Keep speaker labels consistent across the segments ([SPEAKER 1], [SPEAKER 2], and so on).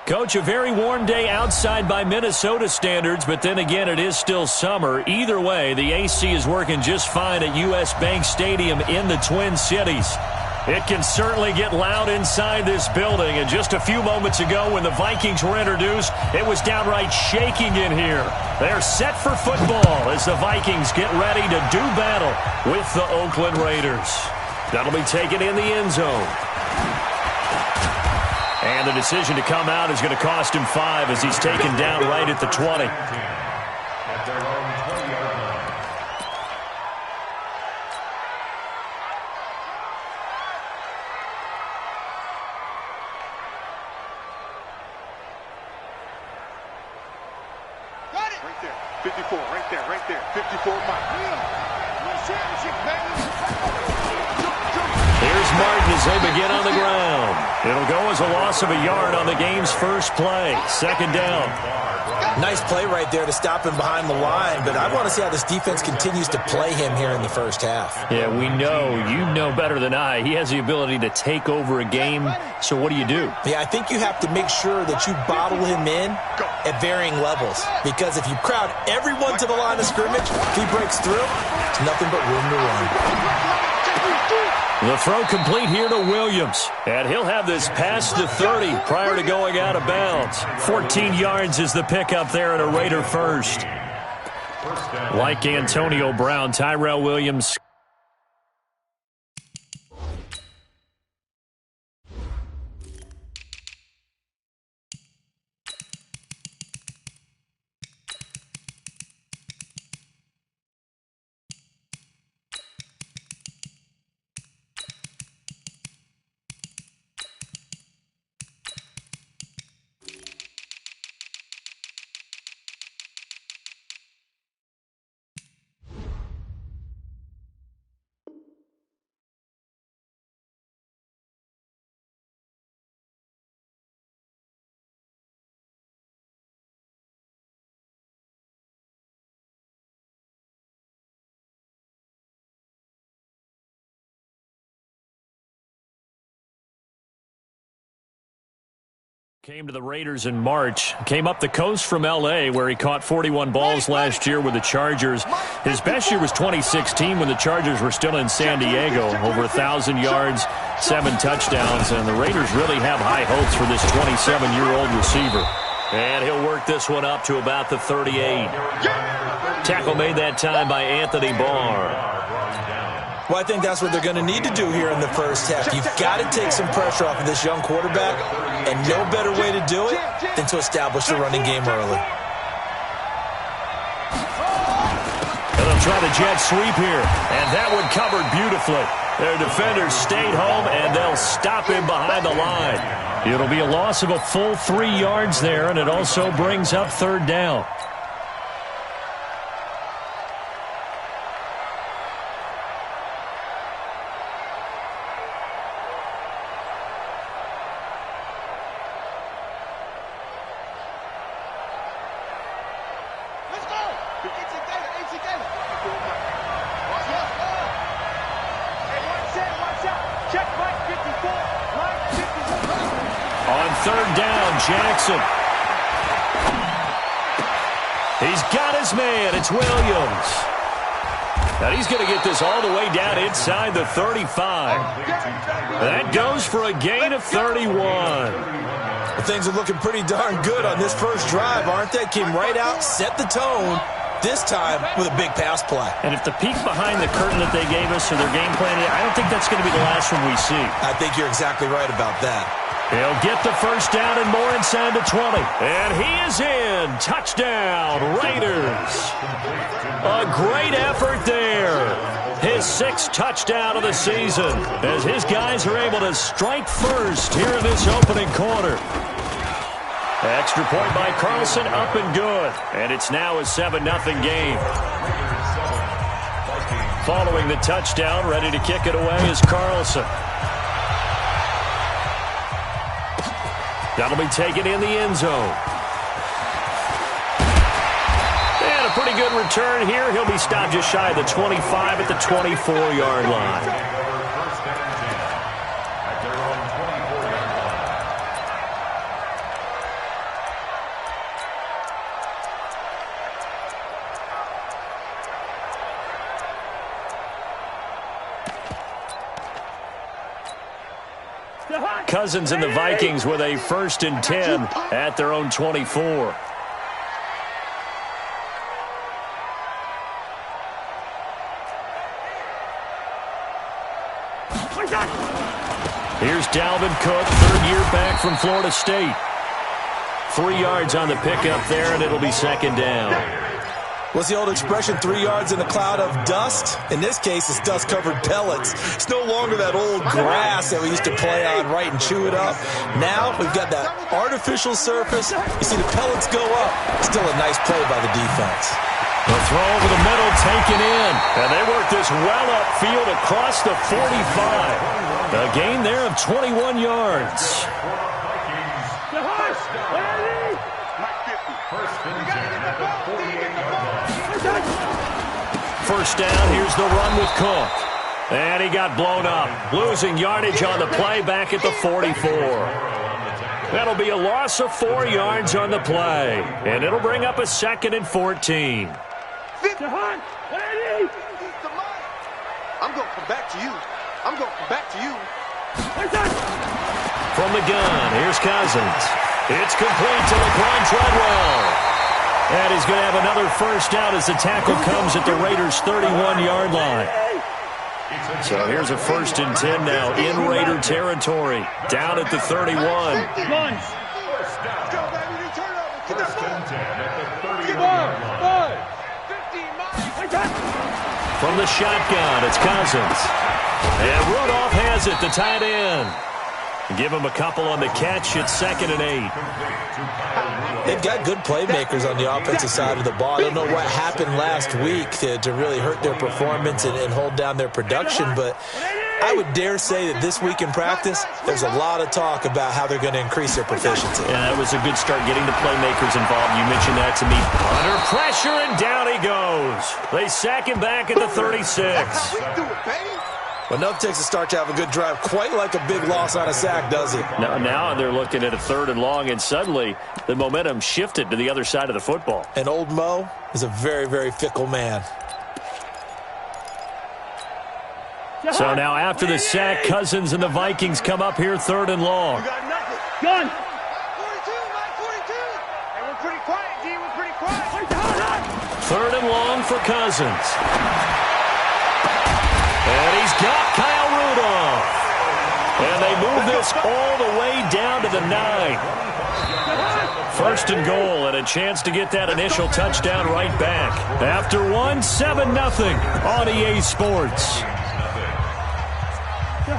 [SPEAKER 1] Coach, a very warm day outside by Minnesota standards, but then again, it is still summer. Either way, the AC is working just fine at U.S. Bank Stadium in the Twin Cities. It can certainly get loud inside this building, and just a few moments ago when the Vikings were introduced, it was downright shaking in here. They're set for football as the Vikings get ready to do battle with the Oakland Raiders. That'll be taken in the end zone. And the decision to come out is going to cost him 5 as he's taken down right at the 20.
[SPEAKER 2] Right there, 54, right there, 54 Mike.
[SPEAKER 1] Here's Martin as they begin on the ground. It'll go as a loss of a yard on the game's first play. Second down.
[SPEAKER 3] Nice play right there to stop him behind the line, but I want to see how this defense continues to play him here in the first half.
[SPEAKER 1] Yeah, we know. You know better than I. He has the ability to take over a game, so what do you do?
[SPEAKER 3] Yeah, I think you have to make sure that you bottle him in at varying levels, because if you crowd everyone to the line of scrimmage, if he breaks through, it's nothing but room to run.
[SPEAKER 1] The throw complete here to Williams. And he'll have this past the 30 prior to going out of bounds. 14 yards is the pickup there at a Raider first. Like Antonio Brown, Tyrell Williams. Came to the Raiders in March, came up the coast from L.A. where he caught 41 balls last year with the Chargers. His best year was 2016 when the Chargers were still in San Diego. Over 1,000 yards, 7 touchdowns, and the Raiders really have high hopes for this 27-year-old receiver. And he'll work this one up to about the 38. Tackle made that time by Anthony Barr.
[SPEAKER 3] Well, I think that's what they're going to need to do here in the first half. You've got to take some pressure off of this young quarterback, and no better way to do it than to establish the running game early.
[SPEAKER 1] And they'll try the jet sweep here, and that one covered beautifully. Their defenders stayed home, and they'll stop him behind the line. It'll be a loss of a full 3 yards there, and it also brings up third down. Jackson. He's got his man. It's Williams. And he's going to get this all the way down inside the 35. That goes for a gain of 31.
[SPEAKER 3] Well, things are looking pretty darn good on this first drive, aren't they? Came right out, set the tone, this time with a big pass play.
[SPEAKER 1] And if the peek behind the curtain that they gave us or their game plan, I don't think that's going to be the last one we see.
[SPEAKER 3] I think you're exactly right about that.
[SPEAKER 1] He'll get the first down and more inside the 20. And he is in. Touchdown, Raiders. A great effort there. His 6th touchdown of the season as his guys are able to strike first here in this opening quarter. Extra point by Carlson, up and good. And it's now a 7-0 game. Following the touchdown, ready to kick it away is Carlson. That'll be taken in the end zone. And a pretty good return here. He'll be stopped just shy of the 25 at the 24-yard line. Cousins and the Vikings with a 1st and 10 at their own 24. Here's Dalvin Cook, 3rd year back from Florida State. 3 yards on the pickup there, and it'll be 2nd down.
[SPEAKER 3] What's the old expression, 3 yards in a cloud of dust? In this case, it's dust-covered pellets. It's no longer that old grass that we used to play on, right, and chew it up. Now we've got that artificial surface. You see the pellets go up. Still a nice play by the defense.
[SPEAKER 1] The throw over the middle taken in. And they work this well upfield across the 45. A gain there of 21 yards. First down, here's the run with Cook. And he got blown up. Losing yardage on the play back at the 44. That'll be a loss of 4 yards on the play. And it'll bring up a 2nd and 14.
[SPEAKER 2] I'm going to come back to you. I'm going to come back to you.
[SPEAKER 1] From the gun, here's Cousins. It's complete to Laquan Treadwell. And he's going to have another 1st down as the tackle comes at the Raiders' 31-yard line. So here's a 1st and 10 now in Raider territory. Down at the 31. From the shotgun, it's Cousins. And Rudolph has it, the tight end. Give him a couple on the catch. It's 2nd and 8.
[SPEAKER 3] They've got good playmakers on the offensive side of the ball. I don't know what happened last week to really hurt their performance and hold down their production, but I would dare say that this week in practice, there's a lot of talk about how they're going to increase their proficiency.
[SPEAKER 1] Yeah, that was a good start getting the playmakers involved. You mentioned that to me. Under pressure, and down he goes. They sack him back at the 36.
[SPEAKER 3] Well, nothing takes a start to have a good drive quite like a big loss on a sack, does it?
[SPEAKER 1] Now they're looking at a 3rd and long, and suddenly the momentum shifted to the other side of the football.
[SPEAKER 3] And old Mo is a very, very fickle man.
[SPEAKER 1] So now after the sack, Cousins and the Vikings come up here 3rd and long.
[SPEAKER 4] Gun.
[SPEAKER 2] 42, Mike 42. And we're pretty quiet, D. We're pretty quiet.
[SPEAKER 1] 3rd and long for Cousins. And he's got Kyle Rudolph. And they move this all the way down to the 9. 1st and goal, and a chance to get that initial touchdown right back. After 7-0 on EA Sports.
[SPEAKER 2] Blue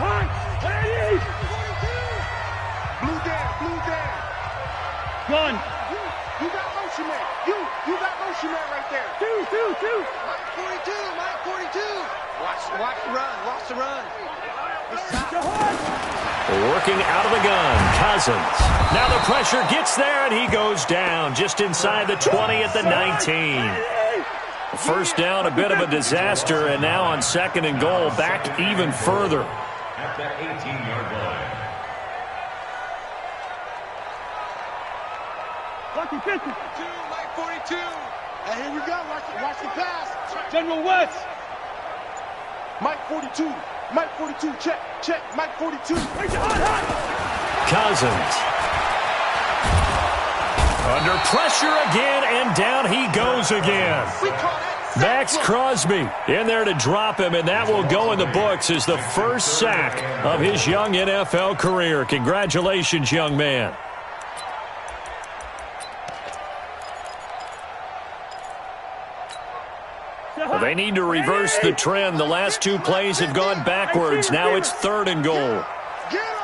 [SPEAKER 2] down.
[SPEAKER 4] Gun.
[SPEAKER 2] You got motion man. You got motion man right there.
[SPEAKER 4] Two.
[SPEAKER 2] Mike 42. Watch the run. Watch the run.
[SPEAKER 1] Working out of the gun, Cousins. Now the pressure gets there, and he goes down just inside the 20 at the 19. 1st down, a bit of a disaster, and now on 2nd and goal, back even further.
[SPEAKER 5] At that 18-yard line.
[SPEAKER 2] Mike 42. And here we go. Watch the pass.
[SPEAKER 4] General West.
[SPEAKER 2] Mike 42. Mike 42. Check. Mike 42.
[SPEAKER 1] Cousins. Under pressure again, and down he goes again. Max Crosby in there to drop him, and that will go in the books as the 1st sack of his young NFL career. Congratulations, young man. Well, they need to reverse the trend. The last 2 plays have gone backwards. Now it's 3rd and goal.
[SPEAKER 2] Get him.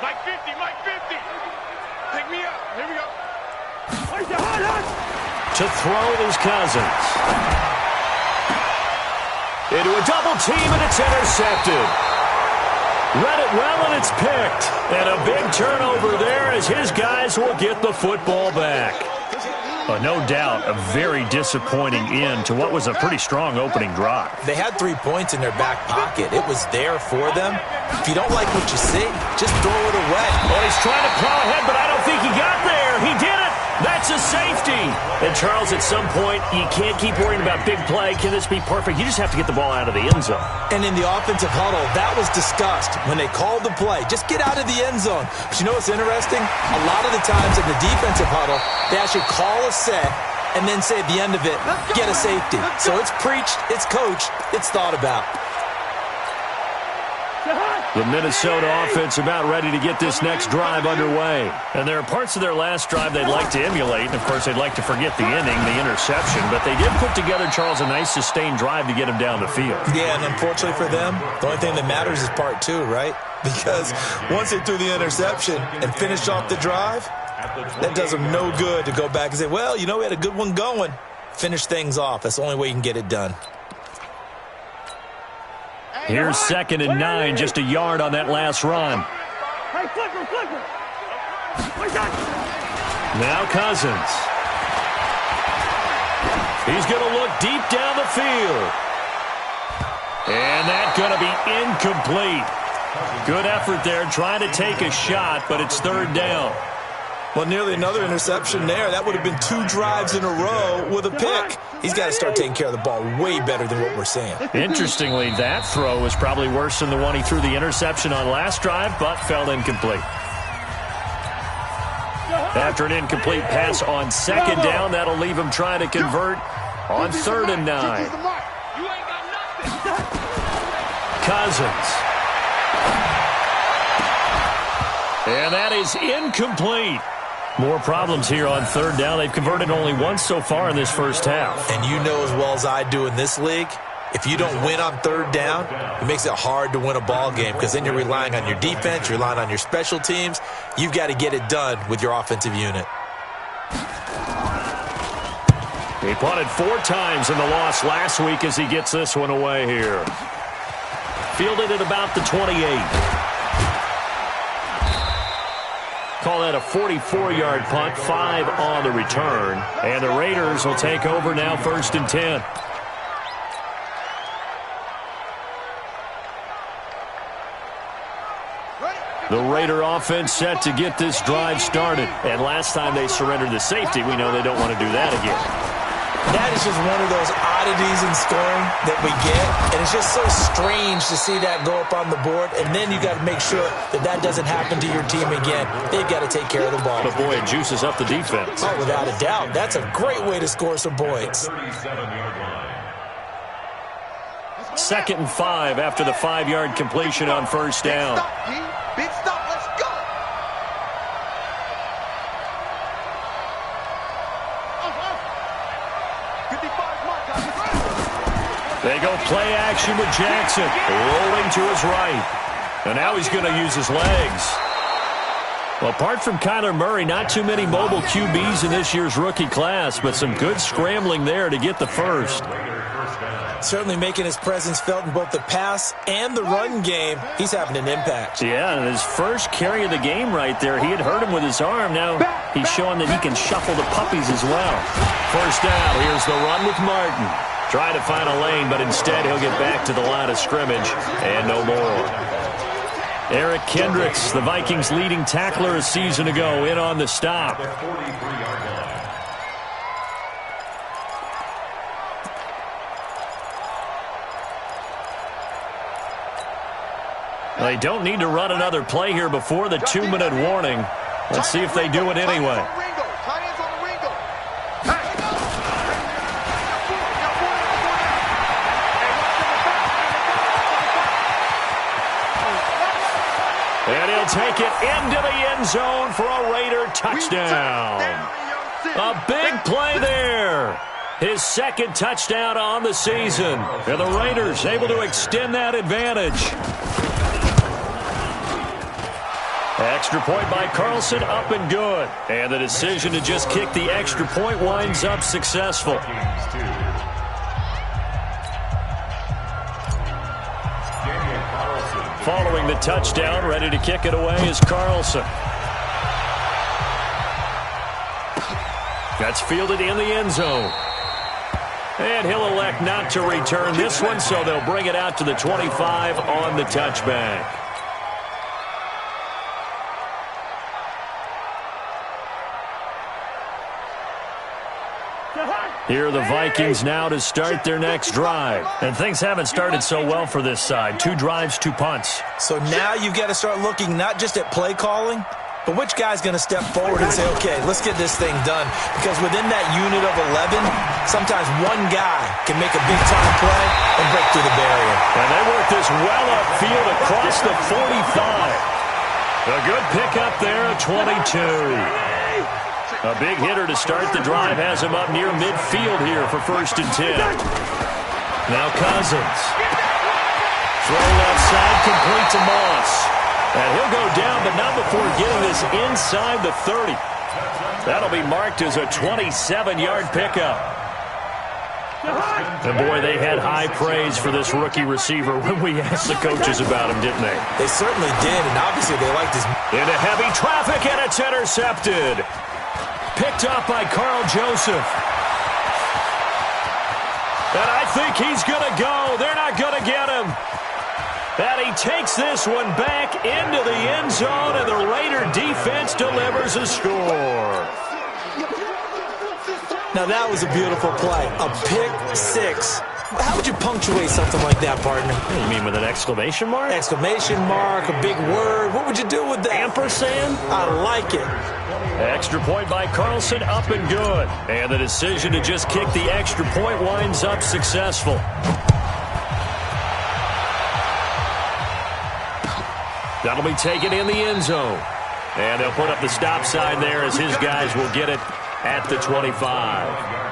[SPEAKER 2] Mike 50. Pick me up. Here we go.
[SPEAKER 1] To throw is Cousins. Into a double team, and it's intercepted. Read it well, and it's picked. And a big turnover there as his guys will get the football back. No doubt a very disappointing end to what was a pretty strong opening drive.
[SPEAKER 3] They had 3 points in their back pocket. It was there for them. If you don't like what you see, just throw it away.
[SPEAKER 1] Well, he's trying to plow ahead, but I don't think he got there. He did it. That's a safety. And, Charles, at some point, you can't keep worrying about big play. Can this be perfect? You just have to get the ball out of the end zone.
[SPEAKER 3] And in the offensive huddle, that was discussed when they called the play. Just get out of the end zone. But you know what's interesting? A lot of the times in the defensive huddle, they actually call a set and then say at the end of it, get a safety. So it's preached, it's coached, it's thought about.
[SPEAKER 1] The Minnesota offense about ready to get this next drive underway. And there are parts of their last drive they'd like to emulate. And, of course, they'd like to forget the inning, the interception. But they did put together, Charles, a nice sustained drive to get him down the field.
[SPEAKER 3] Yeah, and unfortunately for them, the only thing that matters is part two, right? Because once they threw the interception and finished off the drive, that does them no good to go back and say, well, you know, we had a good one going. Finish things off. That's the only way you can get it done.
[SPEAKER 1] Here's 2nd and 9, just a yard on that last run.
[SPEAKER 4] Hey, flipper.
[SPEAKER 1] Now Cousins. He's going to look deep down the field. And that's going to be incomplete. Good effort there, trying to take a shot, but it's 3rd down.
[SPEAKER 3] Well, nearly another interception there. That would have been 2 drives in a row with a pick. He's got to start taking care of the ball way better than what we're seeing.
[SPEAKER 1] Interestingly, that throw was probably worse than the one he threw the interception on last drive, but fell incomplete. After an incomplete pass on 2nd down, that'll leave him trying to convert on 3rd and 9. Cousins. And that is incomplete. More problems here on 3rd down. They've converted only once so far in this first half.
[SPEAKER 3] And you know as well as I do in this league, if you don't win on 3rd down, it makes it hard to win a ball game because then you're relying on your defense, you're relying on your special teams. You've got to get it done with your offensive unit.
[SPEAKER 1] He punted 4 times in the loss last week as he gets this one away here. Fielded at about the 28. Call that a 44-yard punt, 5 on the return. And the Raiders will take over now, 1st and 10. The Raider offense set to get this drive started. And last time they surrendered the safety, we know they don't want to do that again.
[SPEAKER 3] That is just one of those oddities in scoring that we get. And it's just so strange to see that go up on the board. And then you got to make sure that that doesn't happen to your team again. They've got to take care of the ball.
[SPEAKER 1] But, boy, it juices up the defense.
[SPEAKER 3] Oh, without a doubt. That's a great way to score some points.
[SPEAKER 1] 2nd and 5 after the 5-yard completion on 1st down.
[SPEAKER 2] Big stop, let's go!
[SPEAKER 1] They go play action with Jackson, rolling to his right. And now he's going to use his legs. Well, apart from Kyler Murray, not too many mobile QBs in this year's rookie class, but some good scrambling there to get the first.
[SPEAKER 3] Certainly making his presence felt in both the pass and the run game. He's having an impact.
[SPEAKER 1] Yeah, and his first carry of the game right there, he had hurt him with his arm. Now he's showing that he can shuffle the puppies as well. 1st down, here's the run with Martin. Trying to find a lane, but instead he'll get back to the line of scrimmage and no more. Eric Kendricks, the Vikings' leading tackler a season ago, in on the stop. They don't need to run another play here before the 2-minute warning. Let's see if they do it anyway. And he'll take it into the end zone for a Raider touchdown. A big play there. His 2nd touchdown on the season. And the Raiders able to extend that advantage. Extra point by Carlson, up and good. And the decision to just kick the extra point winds up successful. Following the touchdown, ready to kick it away is Carlson. That's fielded in the end zone. And he'll elect not to return this one, so they'll bring it out to the 25 on the touchback. Here are the Vikings now to start their next drive. And things haven't started so well for this side. 2 drives, 2 punts.
[SPEAKER 3] So now you've got to start looking not just at play calling, but which guy's going to step forward and say, okay, let's get this thing done. Because within that unit of 11, sometimes one guy can make a big-time play and break through the barrier.
[SPEAKER 1] And they work this well upfield across the 45. A good pickup there, 22. A big hitter to start the drive has him up near midfield here for 1st and 10. Now Cousins. Throw left side, complete to Moss. And he'll go down, but not before getting this inside the 30. That'll be marked as a 27-yard pickup. And boy, they had high praise for this rookie receiver when we asked the coaches about him, didn't they?
[SPEAKER 3] They certainly did, and obviously they liked his...
[SPEAKER 1] Into heavy traffic, and it's intercepted. Picked up by Carl Joseph. And I think he's going to go. They're not going to get him. And he takes this one back into the end zone, and the Raider defense delivers a score.
[SPEAKER 3] Now that was a beautiful play. A pick 6. How would you punctuate something like that, partner?
[SPEAKER 1] You mean with an exclamation mark?
[SPEAKER 3] Exclamation mark, a big word. What would you do with that?
[SPEAKER 1] Ampersand?
[SPEAKER 3] I like it.
[SPEAKER 1] Extra point by Carlson, up and good. And the decision to just kick the extra point winds up successful. That'll be taken in the end zone. And they'll put up the stop sign there as his guys will get it at the 25.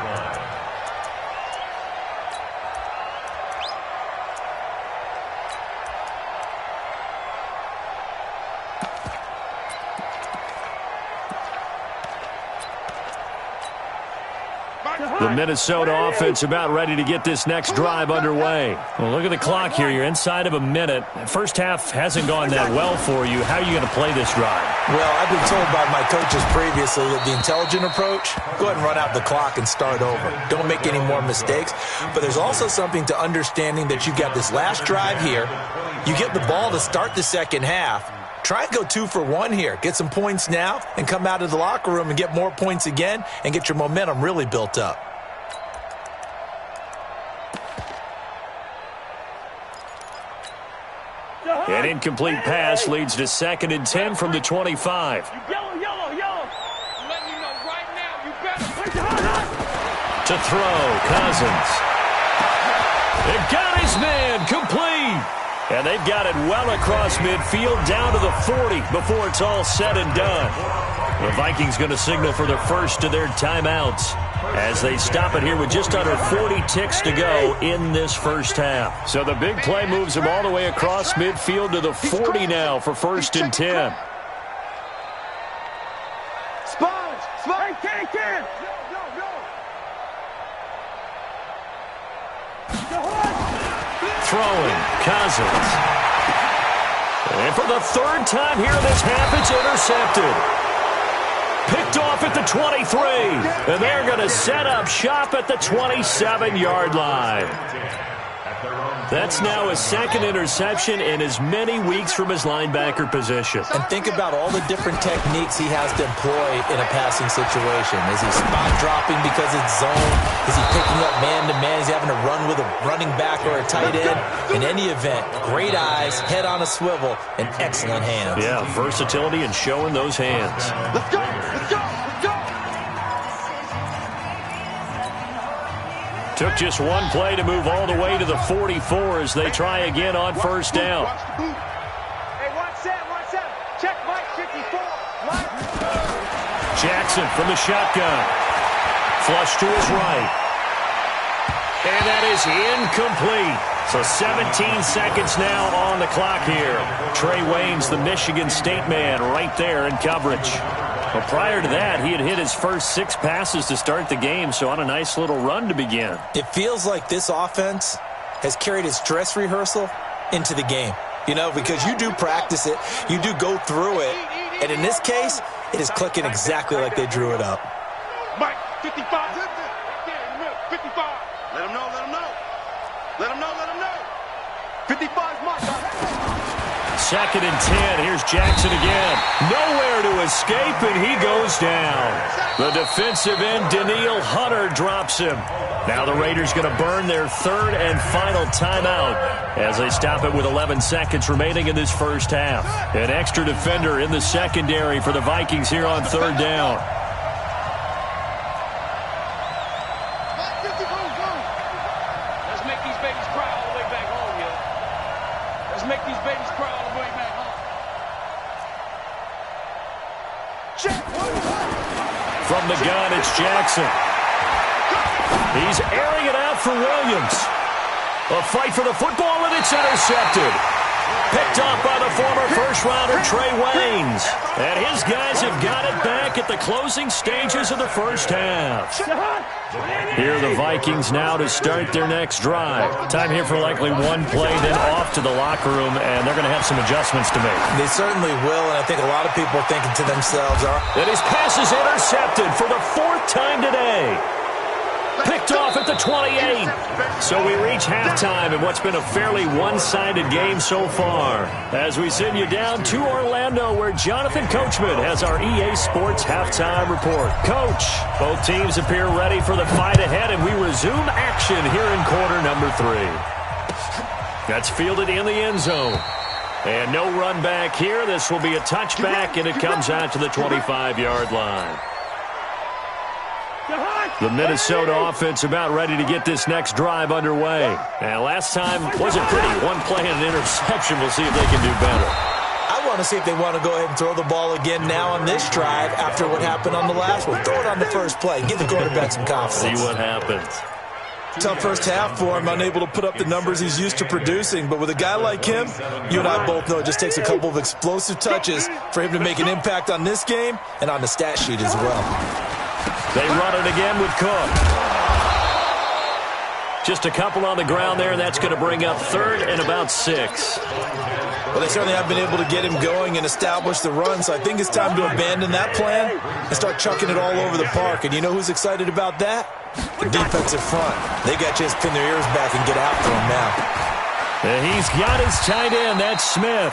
[SPEAKER 1] The Minnesota offense about ready to get this next drive underway. Well, look at the clock here. You're inside of a minute. First half hasn't gone that well for you. How are you going to play this drive?
[SPEAKER 3] Well, I've been told by my coaches previously that the intelligent approach, go ahead and run out the clock and start over. Don't make any more mistakes. But there's also something to understanding that you've got this last drive here. You get the ball to start the second half. Try and go 2 for 1 here. Get some points now and come out of the locker room and get more points again and get your momentum really built up.
[SPEAKER 1] An incomplete pass leads to 2nd and 10 from the 25.
[SPEAKER 4] Yellow, yellow, yellow.
[SPEAKER 2] Let me know right now. You better.
[SPEAKER 1] To throw, Cousins. They got his man, complete. And they've got it well across midfield down to the 40 before it's all said and done. The Vikings going to signal for the first of their timeouts as they stop it here with just under 40 ticks to go in this first half. So the big play moves them all the way across midfield to the 40 now for 1st and 10.
[SPEAKER 4] Sponge, can.
[SPEAKER 1] Throwing, Cousins. And for the 3rd time here in this half, it's intercepted. Picked off at the 23. And they're going to set up shop at the 27-yard line. That's now his 2nd interception in as many weeks from his linebacker position.
[SPEAKER 3] And think about all the different techniques he has to employ in a passing situation. Is he spot dropping because it's zone? Is he picking up man-to-man? Is he having to run with a running back or a tight end? In any event, great eyes, head on a swivel, and excellent hands.
[SPEAKER 1] Yeah, versatility and showing those hands.
[SPEAKER 2] Let's go. Let's go. Let's go.
[SPEAKER 1] Took just one play to move all the way to the 44 as they try again on 1st down.
[SPEAKER 4] Hey, watch that. Check Mike 54.
[SPEAKER 1] Jackson from the shotgun. Flush to his right. And that is incomplete. So 17 seconds now on the clock here. Trey Waynes, the Michigan State man, right there in coverage. Well, prior to that, he had hit his first 6 passes to start the game, so on a nice little run to begin.
[SPEAKER 3] It feels like this offense has carried its dress rehearsal into the game. You know, because you do practice it, you do go through it, and in this case, it is clicking exactly like they drew it up.
[SPEAKER 2] Mike, 55. 55. Let him know, let him know. Let him know, let him know. 55's Mike.
[SPEAKER 1] 2nd and 10. Here's Jackson again. Nowhere to escape, and he goes down. The defensive end, Daniil Hunter, drops him. Now the Raiders going to burn their 3rd and final timeout as they stop it with 11 seconds remaining in this first half. An extra defender in the secondary for the Vikings here on 3rd down.
[SPEAKER 2] Let's make these babies cry all the way back home, yo. Let's make these babies cry all the way back home.
[SPEAKER 1] From the gun, it's Jackson. He's airing it out for Williams. A fight for the football, and it's intercepted. Picked off by the former first-rounder Trey Waynes. And his guys have got it back at the closing stages of the first half. Here are the Vikings now to start their next drive. Time here for likely one play, then off to the locker room, and they're going to have some adjustments to make.
[SPEAKER 3] They certainly will, and I think a lot of people are thinking to themselves,
[SPEAKER 1] that his pass is intercepted for the 4th time today. Picked off at the 28. So we reach halftime in what's been a fairly one-sided game so far. As we send you down to Orlando, where Jonathan Coachman has our EA Sports halftime report. Coach, both teams appear ready for the fight ahead, and we resume action here in quarter number 3. That's fielded in the end zone. And no run back here. This will be a touchback, and it comes out to the 25-yard line. The Minnesota offense about ready to get this next drive underway. And last time wasn't pretty. One play and an interception. We'll see if they can do better.
[SPEAKER 3] I want to see if they want to go ahead and throw the ball again now on this drive after what happened on the last one. Throw it on the first play. Give the quarterback some confidence.
[SPEAKER 1] See what happens.
[SPEAKER 3] Tough first half for him, unable to put up the numbers he's used to producing. But with a guy like him, you and I both know it just takes a couple of explosive touches for him to make an impact on this game and on the stat sheet as well.
[SPEAKER 1] They run it again with Cook. Just a couple on the ground there, and that's going to bring up 3rd and about 6.
[SPEAKER 3] Well, they certainly have been able to get him going and establish the run, so I think it's time to abandon that plan and start chucking it all over the park. And you know who's excited about that? The defensive front. They got a chance to pin their ears back and get after him now.
[SPEAKER 1] And he's got his tight end. That's Smith.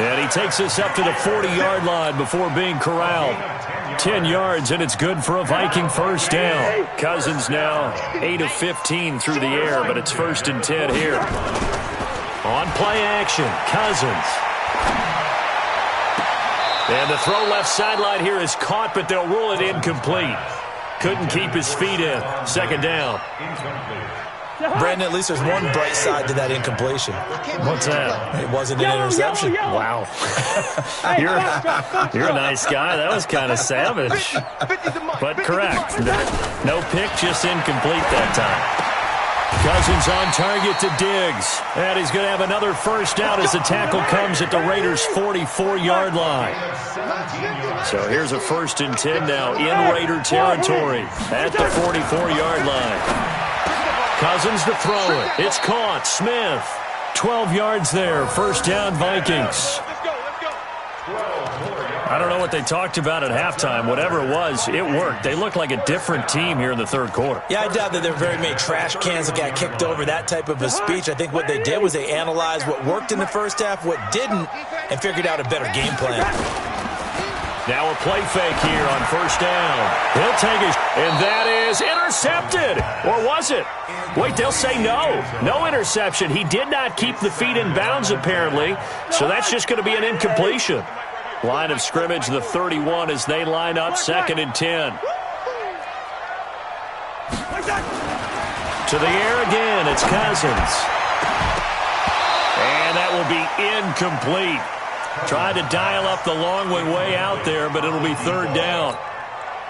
[SPEAKER 1] And he takes us up to the 40-yard line before being corralled. 10 yards, and it's good for a Viking first down. Cousins now 8 of 15 through the air, but it's 1st and 10 here. On play action, Cousins. And the throw left sideline here is caught, but they'll rule it incomplete. Couldn't keep his feet in. 2nd down.
[SPEAKER 3] Brandon, at least there's one bright side to that incompletion.
[SPEAKER 1] What's that?
[SPEAKER 3] It wasn't an interception.
[SPEAKER 1] Wow. You're a nice guy. That was kind of savage. But correct. No pick, just incomplete that time. Cousins on target to Diggs. And he's going to have another first down as the tackle comes at the Raiders' 44-yard line. So here's a 1st and 10 now in Raider territory at the 44-yard line. Cousins to throw it. It's caught. Smith. 12 yards there. First down, Vikings. I don't know what they talked about at halftime. Whatever it was, it worked. They look like a different team here in the 3rd quarter.
[SPEAKER 3] Yeah, I doubt that there were very many trash cans that got kicked over, that type of a speech. I think what they did was they analyzed what worked in the first half, what didn't, and figured out a better game plan.
[SPEAKER 1] Now a play fake here on first down. He'll take it, and that is intercepted. Or was it? Wait, they'll say no. No interception. He did not keep the feet in bounds, apparently, so that's just going to be an incompletion. Line of scrimmage, the 31, as they line up 2nd and 10. To the air again, it's Cousins. And that will be incomplete. Tried to dial up the long way out there, but it'll be 3rd down.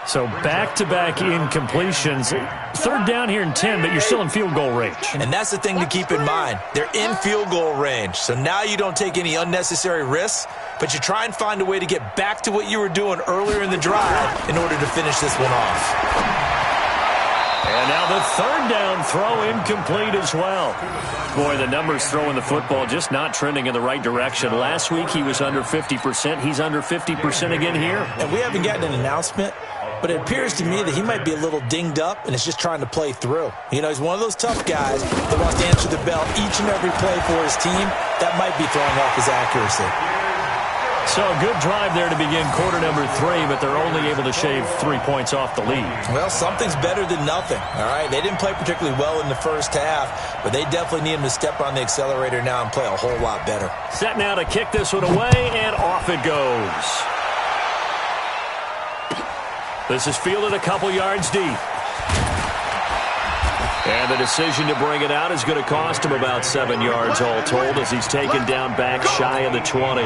[SPEAKER 1] So back-to-back incompletions. 3rd down here in 10, but you're still in field goal range.
[SPEAKER 3] And that's the thing to keep in mind. They're in field goal range. So now you don't take any unnecessary risks, but you try and find a way to get back to what you were doing earlier in the drive in order to finish this one off.
[SPEAKER 1] And now the 3rd down throw incomplete as well. Boy, the numbers throwing the football just not trending in the right direction. Last week he was under 50%. He's under 50% again here.
[SPEAKER 3] And we haven't gotten an announcement but it appears to me that he might be a little dinged up and is just trying to play through. You know, he's one of those tough guys that wants to answer the bell each and every play for his team. That might be throwing off his accuracy.
[SPEAKER 1] So a good drive there to begin quarter number 3, but they're only able to shave 3 points off the lead.
[SPEAKER 3] Well, something's better than nothing, all right? They didn't play particularly well in the first half, but they definitely need him to step on the accelerator now and play a whole lot better.
[SPEAKER 1] Set now to kick this one away, and off it goes. This is fielded a couple yards deep. And the decision to bring it out is going to cost him about 7 yards all told as he's taken down back shy of the 20.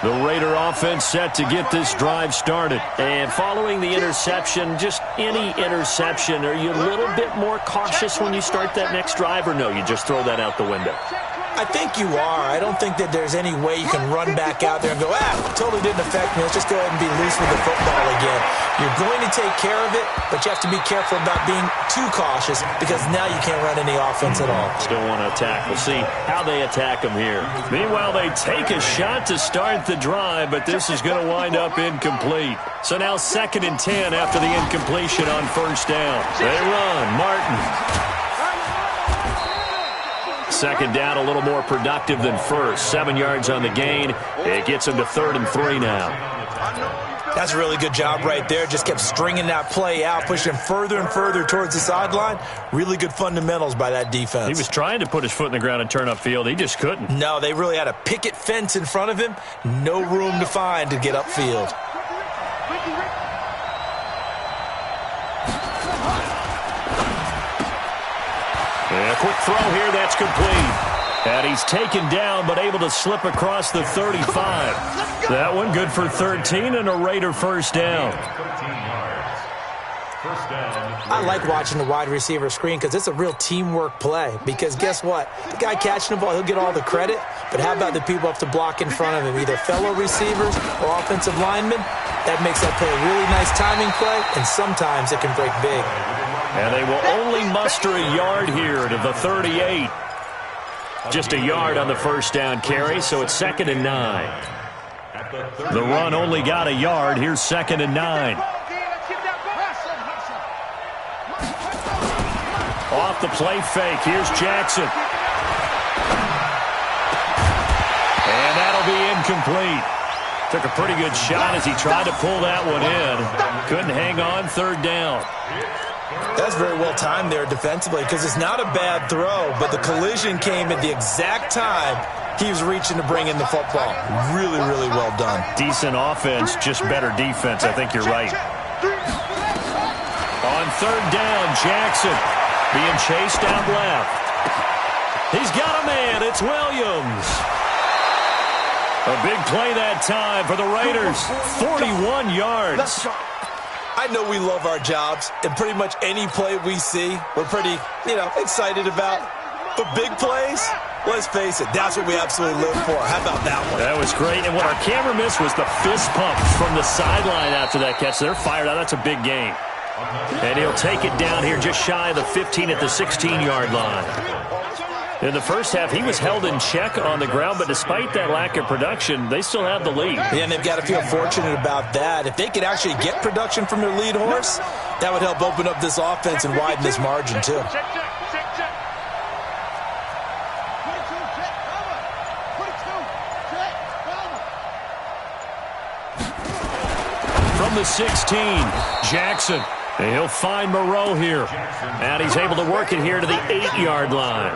[SPEAKER 1] The Raider offense set to get this drive started. And following the interception, just any interception, are you a little bit more cautious when you start that next drive, or no, you just throw that out the window?
[SPEAKER 3] I think you are. I don't think that there's any way you can run back out there and go, totally didn't affect me. Let's just go ahead and be loose with the football again. You're going to take care of it, but you have to be careful about being too cautious because now you can't run any offense at all.
[SPEAKER 1] Still want to attack. We'll see how they attack them here. Meanwhile, they take a shot to start the drive, but this is going to wind up incomplete. So now 2nd and 10 after the incompletion on first down. They run. Martin. 2nd down, a little more productive than first. 7 yards on the gain. It gets him to 3rd and 3 now.
[SPEAKER 3] That's a really good job right there. Just kept stringing that play out, pushing him further and further towards the sideline. Really good fundamentals by that defense.
[SPEAKER 1] He was trying to put his foot in the ground and turn upfield. He just couldn't.
[SPEAKER 3] No, they really had a picket fence in front of him. No room to find to get upfield.
[SPEAKER 1] And a quick throw here, that's complete. And he's taken down, but able to slip across the 35. That one good for 13 and a Raider first down.
[SPEAKER 3] I like watching the wide receiver screen because it's a real teamwork play. Because guess what? The guy catching the ball, he'll get all the credit. But how about the people up to block in front of him? Either fellow receivers or offensive linemen. That makes that play a really nice timing play, and sometimes it can break big.
[SPEAKER 1] And they will only muster a yard here to the 38. Just a yard on the first down carry, so it's 2nd and 9. The run only got a yard. Here's 2nd and 9. Off the play fake. Here's Jackson. And that'll be incomplete. Took a pretty good shot as he tried to pull that one in. Couldn't hang on. 3rd down.
[SPEAKER 3] That's very well timed there defensively because it's not a bad throw, but the collision came at the exact time he was reaching to bring in the football. Really, really well done.
[SPEAKER 1] Decent offense, just better defense. I think you're right. On 3rd down, Jackson being chased out left. He's got a man. It's Williams. A big play that time for the Raiders. 41 yards.
[SPEAKER 3] I know we love our jobs, and pretty much any play we see, we're pretty, excited about. But big plays, let's face it, that's what we absolutely live for. How about that one?
[SPEAKER 1] That was great, and what our camera missed was the fist pump from the sideline after that catch. They're fired out. That's a big game. And he'll take it down here just shy of the 15 at the 16-yard line. In the first half, he was held in check on the ground, but despite that lack of production, they still have the lead.
[SPEAKER 3] Yeah, and they've got to feel fortunate about that. If they could actually get production from their lead horse, that would help open up this offense and widen this margin, too.
[SPEAKER 1] From the 16, Jackson. And he'll find Moreau here. And he's able to work it here to the 8-yard line.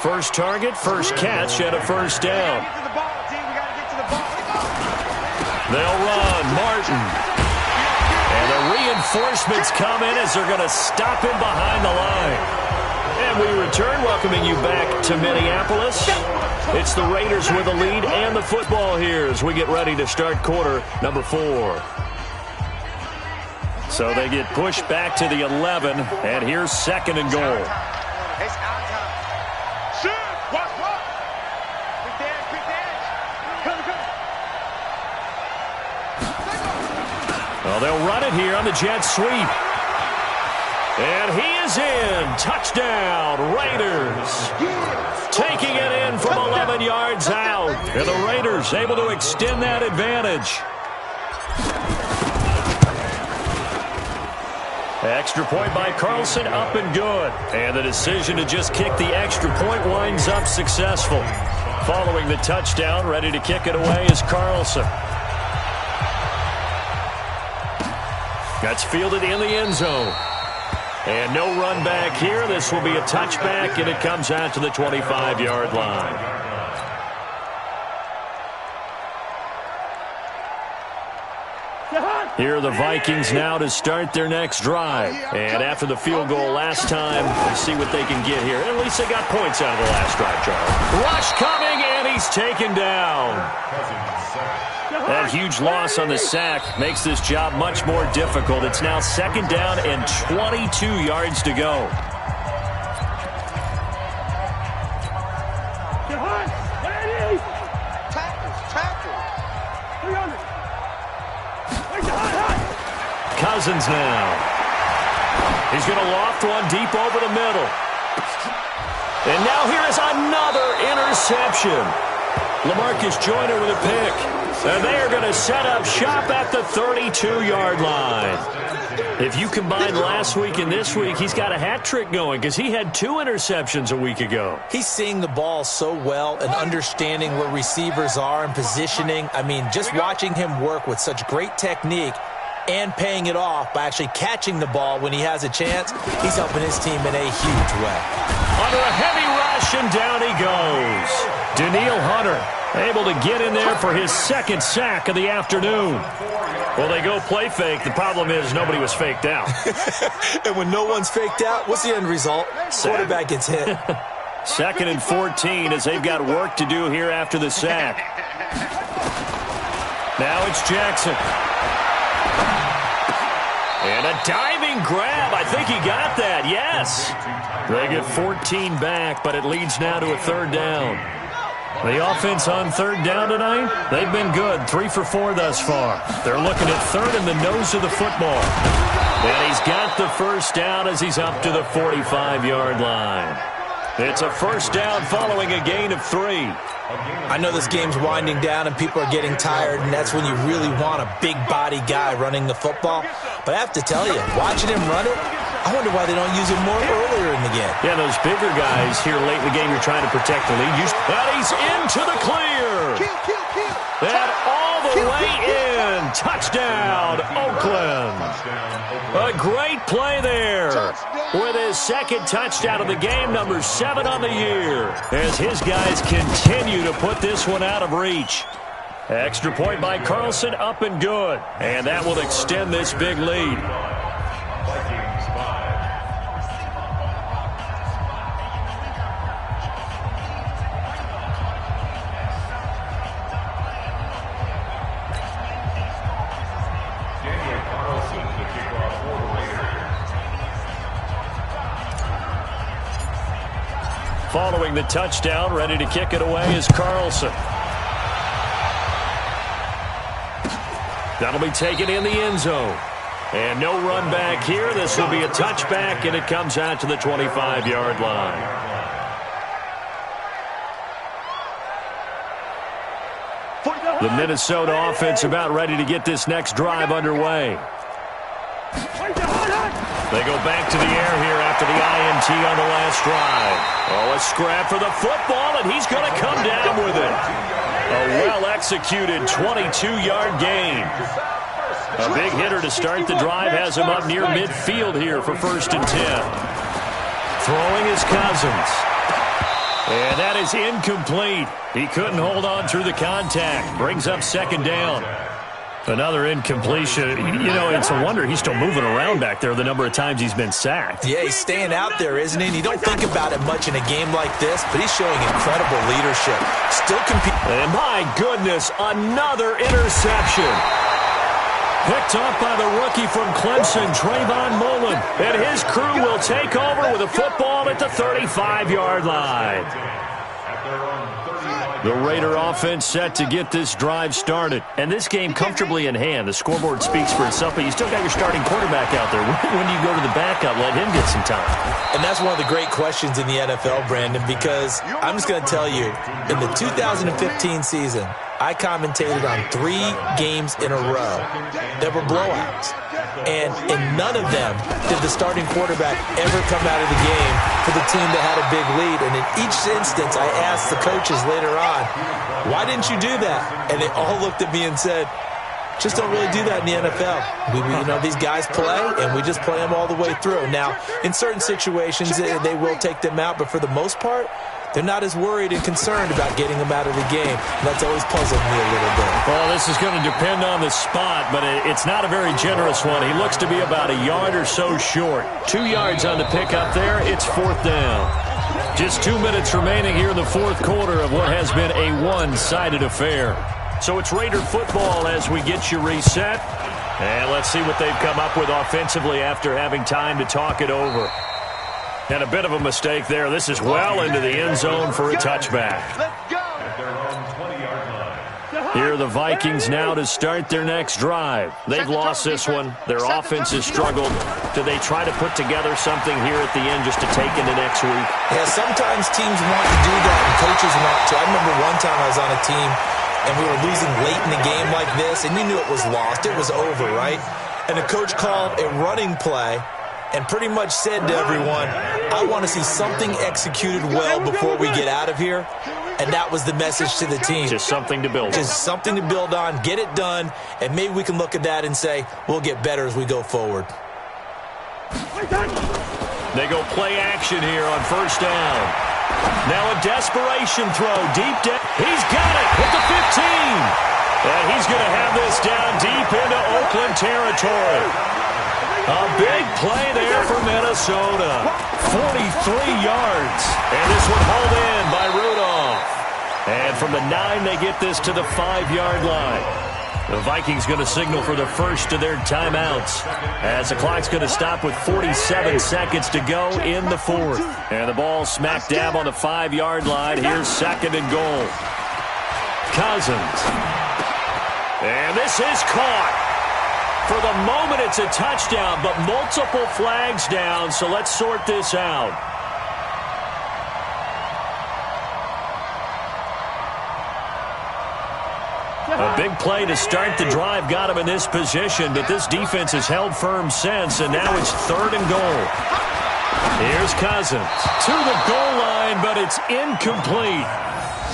[SPEAKER 1] First target, first catch, and a first down. They'll run. Martin. And the reinforcements come in as they're going to stop him behind the line. And we return, welcoming you back to Minneapolis. It's the Raiders with the lead and the football here as we get ready to start quarter number 4. So they get pushed back to the 11, and here's 2nd and goal. Well, they'll run it here on the jet sweep. And he is is in. Touchdown, Raiders. Taking it in from 11 yards out. And the Raiders able to extend that advantage. Extra point by Carlson, up and good. And the decision to just kick the extra point winds up successful. Following the touchdown, ready to kick it away is Carlson. That's fielded in the end zone. And no run back here. This will be a touchback, and it comes out to the 25-yard line. Here are the Vikings now to start their next drive. And after the field goal last time, let's see what they can get here. At least they got points out of the last drive, Charles. Rush coming, and he's taken down. That huge loss on the sack makes this job much more difficult. It's now second down and 22 yards to go. Cousins now. He's going to loft one deep over the middle. And now here is another interception. LaMarcus Joyner with a pick. And they are going to set up shop at the 32-yard line. If you combine last week and this week, he's got a hat trick going because he had 2 interceptions a week ago.
[SPEAKER 3] He's seeing the ball so well and understanding where receivers are and positioning. I mean, just watching him work with such great technique and paying it off by actually catching the ball when he has a chance, he's helping his team in a huge way.
[SPEAKER 1] Under a heavy rush, and down he goes. Daniil Hunter able to get in there for his second sack of the afternoon. Well, they go play fake. The problem is nobody was faked out.
[SPEAKER 3] And when no one's faked out, what's the end result? Quarterback gets hit.
[SPEAKER 1] Second and 14 as they've got work to do here after the sack. Now it's Jackson. And a diving grab. I think he got that. Yes. They get 14 back, but it leads now to a third down. The offense on third down tonight, they've been good. 3 for 4 thus far. They're looking at third in the nose of the football. And he's got the first down as he's up to the 45-yard line. It's a first down following a gain of 3.
[SPEAKER 3] I know this game's winding down and people are getting tired, and that's when you really want a big-body guy running the football. But I have to tell you, watching him run it, I wonder why they don't use him more earlier in the game.
[SPEAKER 1] Yeah, those bigger guys here late in the game, you're trying to protect the lead. And he's into the clear. And all the way in. Touchdown, Oakland. A great play there. With his second touchdown of the game, number 7 on the year. As his guys continue to put this one out of reach. Extra point by Carlson, up and good. And that will extend this big lead.
[SPEAKER 5] Vikings 5.
[SPEAKER 1] Following the touchdown, ready to kick it away is Carlson. That'll be taken in the end zone. And no run back here. This will be a touchback, and it comes out to the 25-yard line. The Minnesota offense about ready to get this next drive underway. They go back to the air here after the INT on the last drive. Oh, a scrap for the football, and he's going to come down with it. A well-executed 22-yard gain. A big hitter to start the drive has him up near midfield here for 1st and 10. Throwing is Cousins. And that is incomplete. He couldn't hold on through the contact. Brings up 2nd down. Another incompletion. You know, it's a wonder he's still moving around back there the number of times he's been sacked.
[SPEAKER 3] Yeah, he's staying out there, isn't he? And you don't think about it much in a game like this, but he's showing incredible leadership. Still competing.
[SPEAKER 1] And my goodness, another interception. Picked up by the rookie from Clemson, Trayvon Mullen. And his crew will take over with a football at the 35-yard line.
[SPEAKER 5] At their own 35
[SPEAKER 1] The Raider offense set to get this drive started. And this game comfortably in hand. The scoreboard speaks for itself, but you still got your starting quarterback out there. When do you go to the backup, let him get some time?
[SPEAKER 3] And that's one of the great questions in the NFL, Brandon, because I'm just going to tell you, in the 2015 season, I commentated on 3 games in a row that were blowouts. And in none of them did the starting quarterback ever come out of the game for the team that had a big lead. And in each instance, I asked the coaches later on, why didn't you do that? And they all looked at me and said, just don't really do that in the NFL. These guys play, and we just play them all the way through. Now, in certain situations, they will take them out, but for the most part, they're not as worried and concerned about getting them out of the game. And that's always puzzled me a little bit.
[SPEAKER 1] Well, this is going to depend on the spot, but it's not a very generous one. He looks to be about a yard or so short. 2 yards on the pickup there. It's 4th down. Just 2 minutes remaining here in the 4th quarter of what has been a one-sided affair. So it's Raider football as we get you reset. And let's see what they've come up with offensively after having time to talk it over. And a bit of a mistake there. This is well into the end zone for a touchback. Here are the Vikings now to start their next drive. They've lost this one. Their offense has struggled. Do they try to put together something here at the end just to take into next week?
[SPEAKER 3] Yeah, sometimes teams want to do that and coaches want to. I remember one time I was on a team and we were losing late in the game like this, and you knew it was lost. It was over, right? And the coach called a running play and pretty much said to everyone, I want to see something executed well before we get out of here. And that was the message to the team.
[SPEAKER 1] Just something to build on.
[SPEAKER 3] Just something to build on, get it done, and maybe we can look at that and say, we'll get better as we go forward.
[SPEAKER 1] They go play action here on 1st down. Now a desperation throw deep down. He's got it at the 15. And he's going to have this down deep into Oakland territory. A big play there for Minnesota. 43 yards. And this one hauled in by Rudolph. And from the 9, they get this to the 5-yard line. The Vikings going to signal for the first of their timeouts as the clock's going to stop with 47 seconds to go in the 4th. And the ball smack dab on the 5-yard line. Here's 2nd and goal. Cousins. And this is caught. For the moment, it's a touchdown, but multiple flags down, so let's sort this out. A big play to start the drive got him in this position, but this defense has held firm since, and now it's 3rd and goal. Here's Cousins to the goal line, but it's incomplete.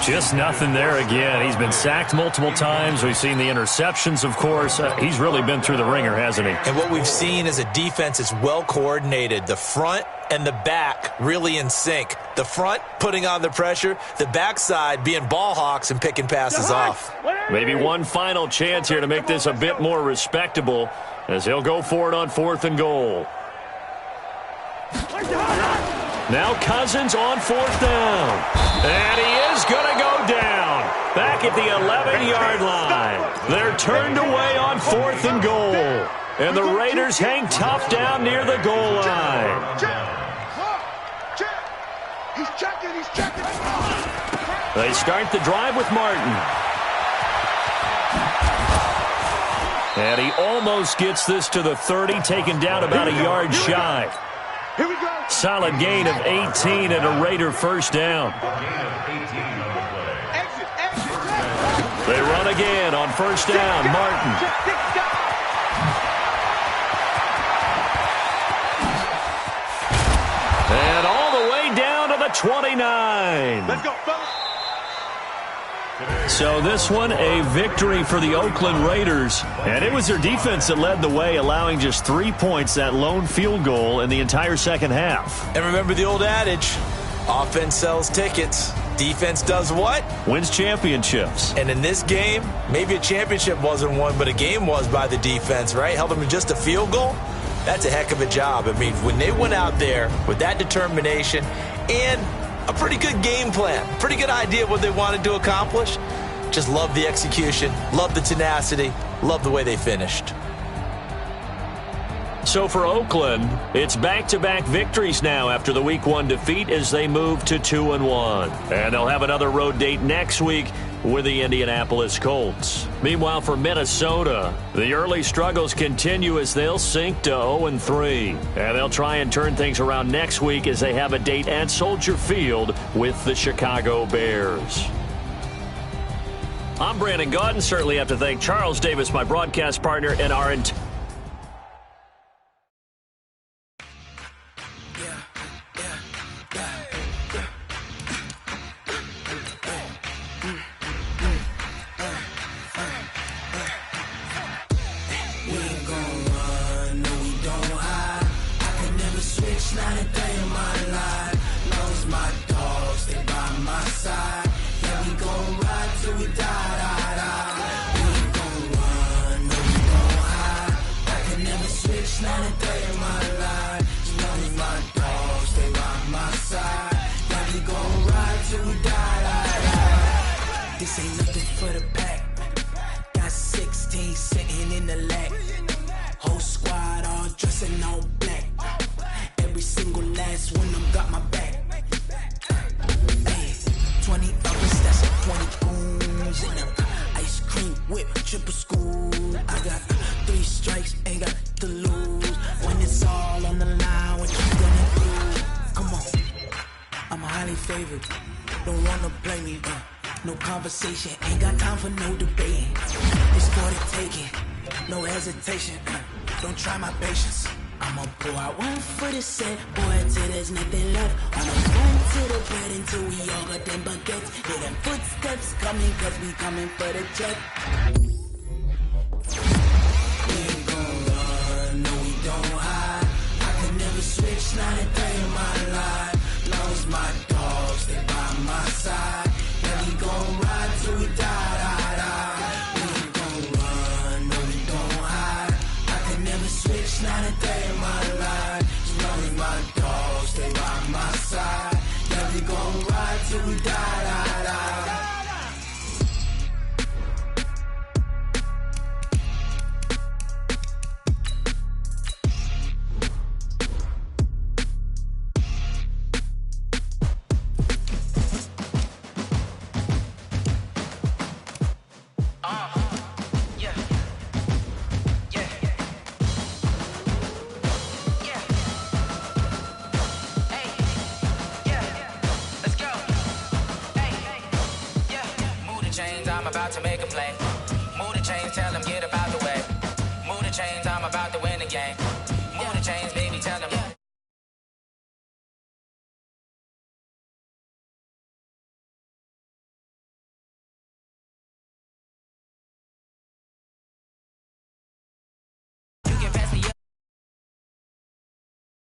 [SPEAKER 1] Just nothing there again. He's been sacked multiple times. We've seen the interceptions, of course. He's really been through the ringer, hasn't he?
[SPEAKER 3] And what we've seen is a defense that's well coordinated. The front and the back really in sync. The front putting on the pressure, the backside being ball hawks and picking passes off.
[SPEAKER 1] Maybe one final chance here to make this a bit more respectable as he'll go for it on 4th and goal. Now Cousins on 4th down. And he is going to go down. Back at the 11-yard line. They're turned away on 4th and goal. And the Raiders hang tough down near the goal line.
[SPEAKER 4] He's checking.
[SPEAKER 1] They start the drive with Martin. And he almost gets this to the 30, taken down about a yard shy.
[SPEAKER 4] Here we go.
[SPEAKER 1] Solid gain of 18 and a Raider 1st down.
[SPEAKER 4] Exit.
[SPEAKER 1] They run again on 1st down. Martin. And all the way down to the 29.
[SPEAKER 4] Let's go, fellas.
[SPEAKER 1] So this one, a victory for the Oakland Raiders. And it was their defense that led the way, allowing just 3 points, that lone field goal in the entire second half.
[SPEAKER 3] And remember the old adage, offense sells tickets. Defense does what?
[SPEAKER 1] Wins championships.
[SPEAKER 3] And in this game, maybe a championship wasn't won, but a game was by the defense, right? Held them to just a field goal. That's a heck of a job. I mean, when they went out there with that determination and a pretty good game plan, pretty good idea of what they wanted to accomplish, just love the execution, love the tenacity, love the way they finished.
[SPEAKER 1] So for Oakland, it's back-to-back victories now after the Week 1 defeat as they move to 2-1. And they'll have another road date next week with the Indianapolis Colts. Meanwhile, for Minnesota, the early struggles continue as they'll sink to 0-3. And they'll try and turn things around next week as they have a date at Soldier Field with the Chicago Bears. I'm Brandon Gaudin. Certainly have to thank Charles Davis, my broadcast partner, and our
[SPEAKER 6] This ain't nothing for the pack. Got 16 sitting in the lag. Whole squad all dressing all black. Every single last one of them got my back. Hey, 20 others, that's 20 goons in them. Ice cream whip, triple school. I got 3 strikes, ain't got to lose. When it's all on the line, what you gonna do? Come on, I'm highly favored. Don't wanna play me, no conversation, ain't got time for no debating. It's for the taking, no hesitation. Don't try my patience. I'ma pull out one for the set, boy, till there's nothing left. On a run to the bed until we all got them baguettes. Hear them footsteps coming, cause we coming for the check. We ain't gon' run, no we don't hide. I can never switch, not a day in my life. Long as my dogs, they by my side. Yeah, we gon' ride till we die, die, die. We ain't gon' run, no we don't hide. I can never switch, not a day in my life. As long as my dogs, they by my side. Yeah, we gon' ride till we die, die, die.
[SPEAKER 7] I'm about to make a play. Move the chains, tell them get up out the way. Move the chains, I'm about to win the game.